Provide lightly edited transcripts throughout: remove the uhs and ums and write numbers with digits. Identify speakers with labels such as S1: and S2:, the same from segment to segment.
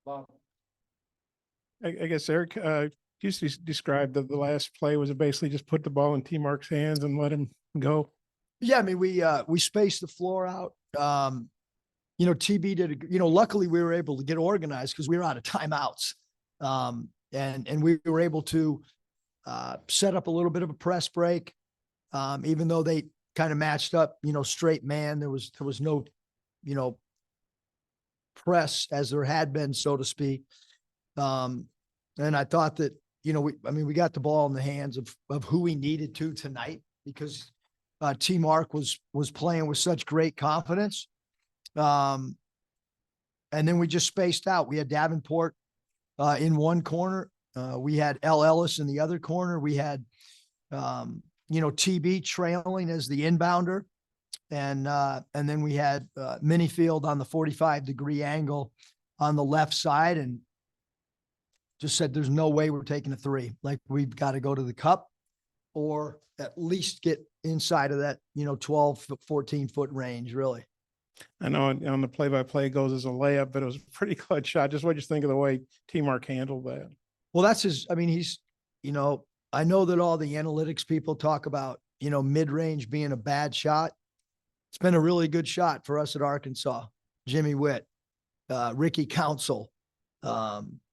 S1: Bob.
S2: I guess, Eric, just described the last play. Was it basically just put the ball in T Mark's hands and let him go?
S1: Yeah, I mean, we spaced the floor out. TB did, luckily we were able to get organized because we were out of timeouts. And we were able to set up a little bit of a press break. Even though they kind of matched up, straight man, there was no, press as there had been, so to speak. And I thought that, we got the ball in the hands of who we needed to tonight because T Mark was playing with such great confidence. And then we just spaced out. We had Davenport in one corner. We had L. Ellis in the other corner. We had, TB trailing as the inbounder. And then we had Minifield on the 45-degree angle on the left side and just said, there's no way we're taking a three. Like, we've got to go to the cup or at least get inside of that, 12, 14-foot range, really.
S2: I know on the play-by-play goes as a layup, but it was a pretty clutch shot. Just what you think of the way T Mark handled that?
S1: Well, that's he's, I know that all the analytics people talk about, mid-range being a bad shot. It's been a really good shot for us at Arkansas. Jimmy Witt, Ricky Council,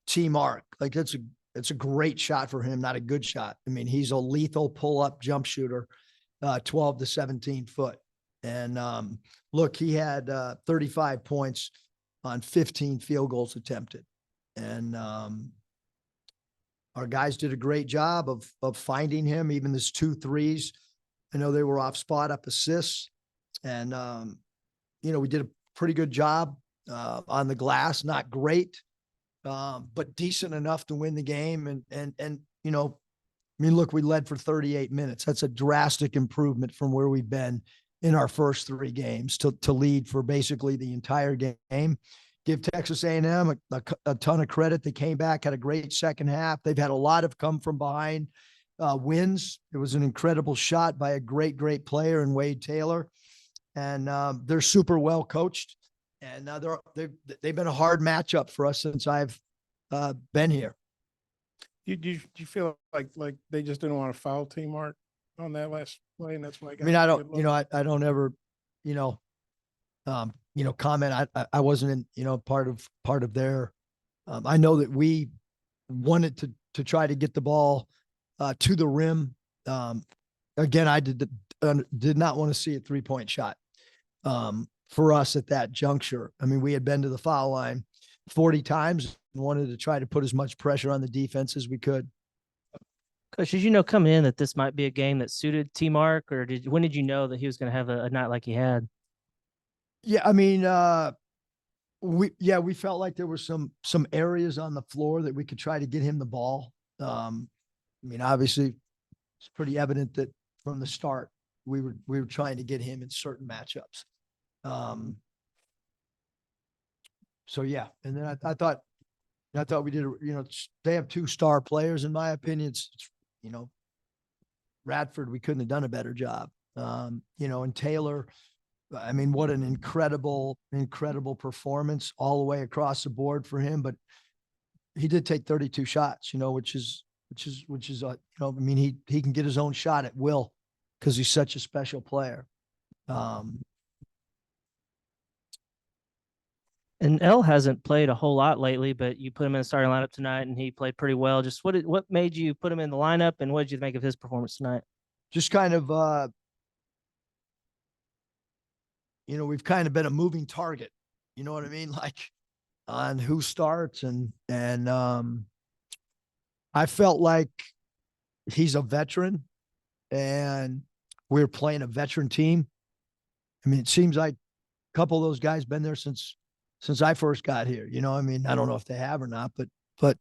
S1: T Mark. Like, it's a great shot for him, not a good shot. I mean, he's a lethal pull-up jump shooter, 12 to 17 foot. And look, he had 35 points on 15 field goals attempted. And our guys did a great job of finding him, even this 2 threes. I know they were off spot up assists. And, we did a pretty good job on the glass, not great, but decent enough to win the game. And look, we led for 38 minutes. That's a drastic improvement from where we've been in our first 3 games to lead for basically the entire game. Give Texas A&M a ton of credit. They came back, had a great second half. They've had a lot of come from behind wins. It was an incredible shot by a great player in Wade Taylor. And they're super well coached. And they've been a hard matchup for us since I've been here.
S2: Do you feel like they just didn't want to foul T Mark on that last play? And that's why
S1: I don't, I don't ever, comment. I wasn't in, part of their, I know that we wanted to try to get the ball to the rim. Again, I did not want to see a 3-point shot for us at that juncture. I mean, we had been to the foul line 40 times and wanted to try to put as much pressure on the defense as we could.
S3: Coach, did you know coming in that this might be a game that suited T Mark, or when did you know that he was going to have a night like he had?
S1: Yeah, I mean, we felt like there were some areas on the floor that we could try to get him the ball. Obviously, it's pretty evident that from the start we were trying to get him in certain matchups. So yeah, and then I thought we did. They have 2 star players in my opinion. It's Radford, we couldn't have done a better job. And Taylor, I mean, what an incredible performance all the way across the board for him. But he did take 32 shots, which is, he can get his own shot at will because he's such a special player.
S3: And L hasn't played a whole lot lately, but you put him in the starting lineup tonight and he played pretty well. Just what made you put him in the lineup, and what did you think of his performance tonight?
S1: Just kind of, we've kind of been a moving target, you know what I mean? Like on who starts and I felt like he's a veteran and we're playing a veteran team. I mean, it seems like a couple of those guys been there since I first got here, I don't know if they have or not, but a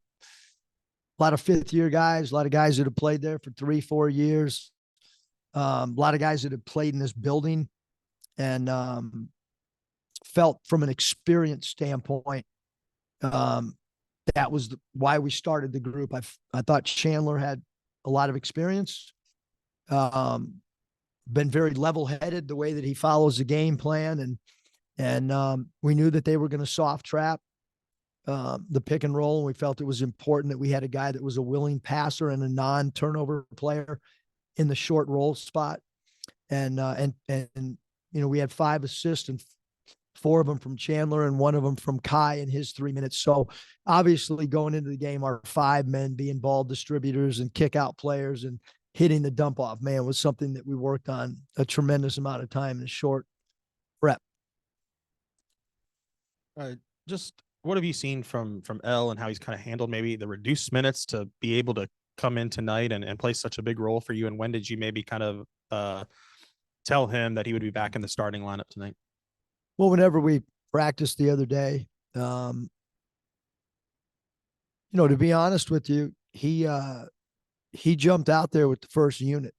S1: lot of 5th-year guys, a lot of guys that have played there for 3-4 years, a lot of guys that have played in this building and felt from an experience standpoint, that was why we started the group. I thought Chandler had a lot of experience, been very level-headed the way that he follows the game plan, and we knew that they were going to soft trap. the pick and roll. And we felt it was important that we had a guy that was a willing passer and a non-turnover player in the short roll spot. And we had 5 assists and 4 of them from Chandler and 1 of them from Kai in his 3 minutes. So obviously going into the game, our 5 men being ball distributors and kick out players and hitting the dump off, man, was something that we worked on a tremendous amount of time in a short prep.
S4: Just what have you seen from L and how he's kind of handled maybe the reduced minutes to be able to come in tonight and play such a big role for you? And when did you maybe kind of tell him that he would be back in the starting lineup tonight?
S1: Well, whenever we practiced the other day, to be honest with you, he jumped out there with the first unit.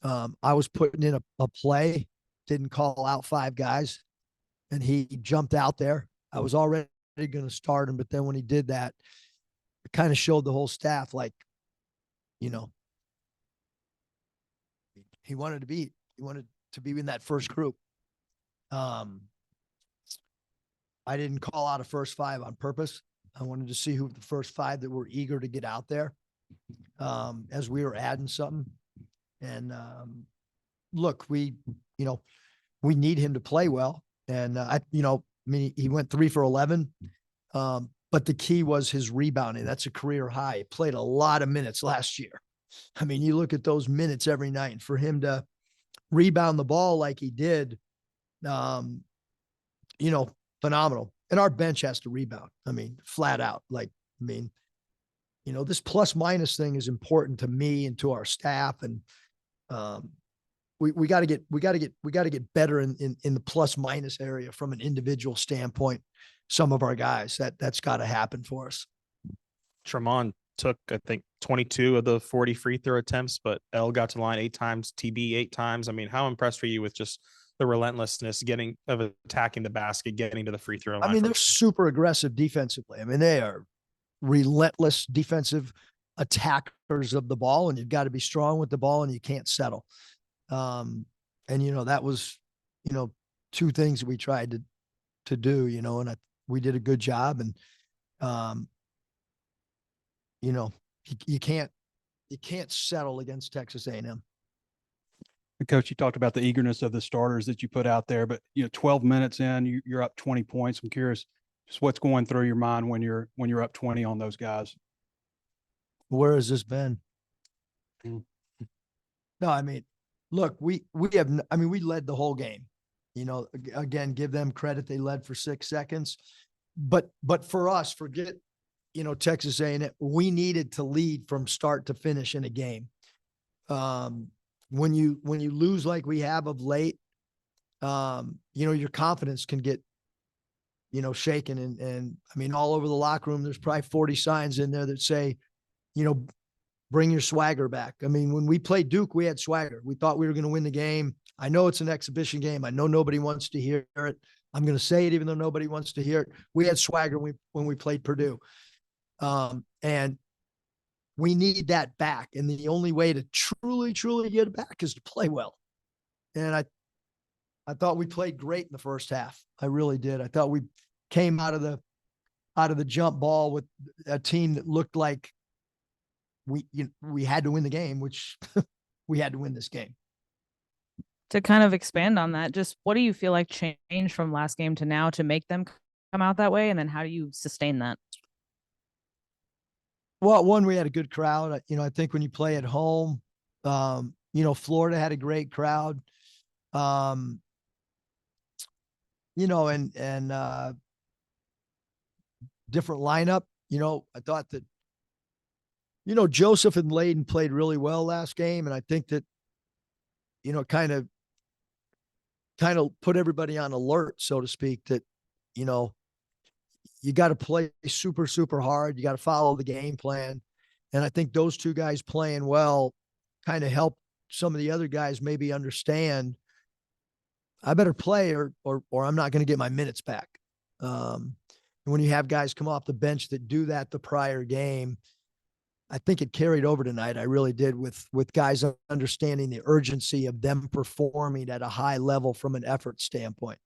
S1: I was putting in a play, didn't call out 5 guys, and he jumped out there. I was already going to start him, but then when he did that, it kind of showed the whole staff, like, he wanted to be in that first group. I didn't call out a first 5 on purpose. I wanted to see who the first 5 that were eager to get out there, as we were adding something. And, look, we need him to play well. And, he went 3 for 11. But the key was his rebounding. That's a career high. He played a lot of minutes last year. I mean, you look at those minutes every night, and for him to rebound the ball like he did, phenomenal. And our bench has to rebound. I mean, flat out. This plus minus thing is important to me and to our staff. And we got to get better in the plus minus area from an individual standpoint. Some of our guys, that's got to happen for us.
S4: Tremont took, I think, 22 of the 40 free throw attempts, but L got to the line 8 times, TB 8 times. I mean, how impressed were you with just the relentlessness of attacking the basket, getting to the free throw line?
S1: I mean, they're super aggressive defensively. I mean, they are relentless defensive attackers of the ball, and you've got to be strong with the ball and you can't settle. That was, 2 things that we tried to do, and we did a good job. And, you can't settle against Texas A&M.
S5: Coach, you talked about the eagerness of the starters that you put out there, but 12 minutes in, you're up 20 points. I'm curious just what's going through your mind when you're up 20 on those guys.
S1: Where has this been? No, I mean, look, we led the whole game. Again, give them credit. They led for 6 seconds, but for us, forget, Texas A&M, we needed to lead from start to finish in a game. When you lose like we have of late, your confidence can get, shaken. And I mean, all over the locker room, there's probably 40 signs in there that say, bring your swagger back. I mean, when we played Duke, we had swagger. We thought we were going to win the game. I know it's an exhibition game. I know nobody wants to hear it. I'm going to say it, even though nobody wants to hear it. We had swagger when we played Purdue. And we need that back. And the only way to truly, truly get it back is to play well. And I thought we played great in the first half. I really did. I thought we came out of the jump ball with a team that looked like we had to win the game, which we had to win this game.
S6: To kind of expand on that, just what do you feel like changed from last game to now to make them come out that way? And then how do you sustain that?
S1: Well, one, we had a good crowd. I think when you play at home, Florida had a great crowd. And different lineup. I thought that, Joseph and Layden played really well last game. And I think that, kind of put everybody on alert, so to speak, that, you got to play super, super hard. You got to follow the game plan. And I think those 2 guys playing well kind of helped some of the other guys maybe understand I better play or I'm not going to get my minutes back. And when you have guys come off the bench that do that the prior game, I think it carried over tonight. I really did, with guys understanding the urgency of them performing at a high level from an effort standpoint.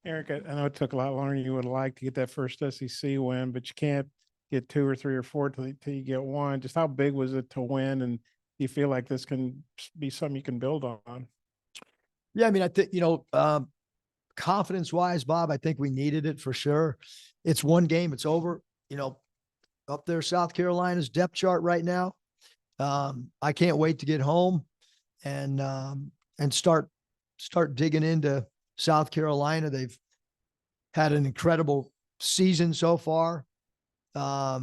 S2: Eric, I know it took a lot longer than you would like to get that first SEC win, but you can't get 2 or 3 or 4 till you get one. Just how big was it to win? And do you feel like this can be something you can build on?
S1: Yeah, I mean, I think, confidence wise, Bob, I think we needed it for sure. It's one game, it's over. Up there, South Carolina's depth chart right now. I can't wait to get home and start digging into South Carolina. They've had an incredible season so far. I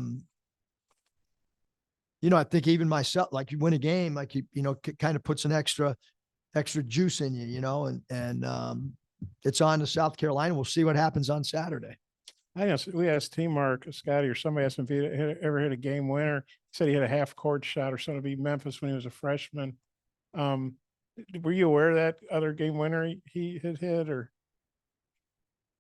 S1: think even myself, like you win a game, like kind of puts an extra juice in you, and it's on to South Carolina. We'll see what happens on Saturday.
S2: We asked Team Mark, Scotty, or somebody asked him if he ever hit a game winner. He said he had a half court shot or something to beat Memphis when he was a freshman. Were you aware of that other game winner he had hit or?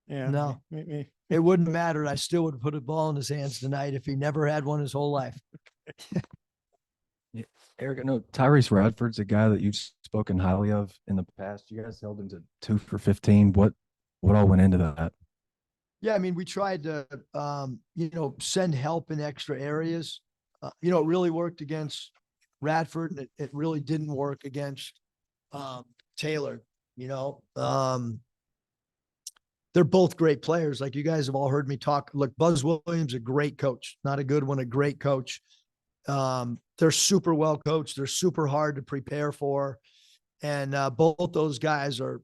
S2: Yeah.
S1: No.
S2: Me.
S1: It wouldn't matter. I still would have put a ball in his hands tonight if he never had one his whole life.
S7: Yeah. Eric, I know Tyrese Radford's a guy that you've spoken highly of in the past. You guys held him to 2 for 15. What all went into that?
S1: Yeah, I mean, we tried to, send help in extra areas. It really worked against Radford, and it really didn't work against Taylor. They're both great players. Like you guys have all heard me talk. Look, Buzz Williams, a great coach, not a good one, a great coach. They're super well coached. They're super hard to prepare for. And both those guys are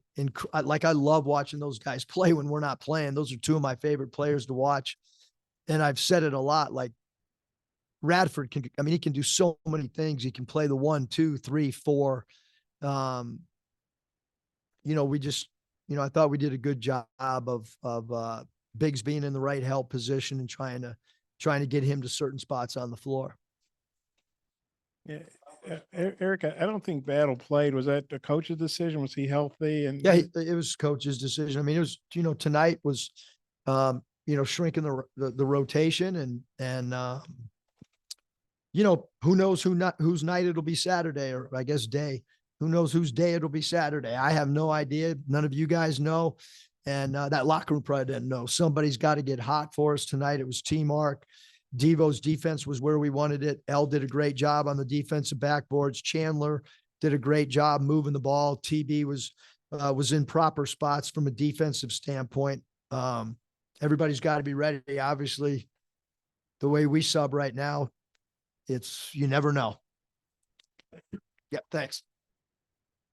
S1: I love watching those guys play when we're not playing. Those are two of my favorite players to watch. And I've said it a lot, like Radford he can do so many things. He can play the 1, 2, 3, 4. We just, I thought we did a good job of Biggs being in the right help position and trying to get him to certain spots on the floor.
S2: Yeah. Eric, I don't think Battle played. Was that the coach's decision? Was he healthy? And
S1: yeah, it was coach's decision. I mean, it was, tonight was, shrinking the rotation and who knows whose night it'll be Saturday, or I guess day. Who knows whose day it'll be Saturday? I have no idea. None of you guys know. And that locker room probably didn't know. Somebody's got to get hot for us tonight. It was T-Mark. Devo's defense was where we wanted it. L did a great job on the defensive backboards. Chandler did a great job moving the ball. TB was in proper spots from a defensive standpoint. Everybody's got to be ready. Obviously, the way we sub right now, you never know. Yep. Thanks.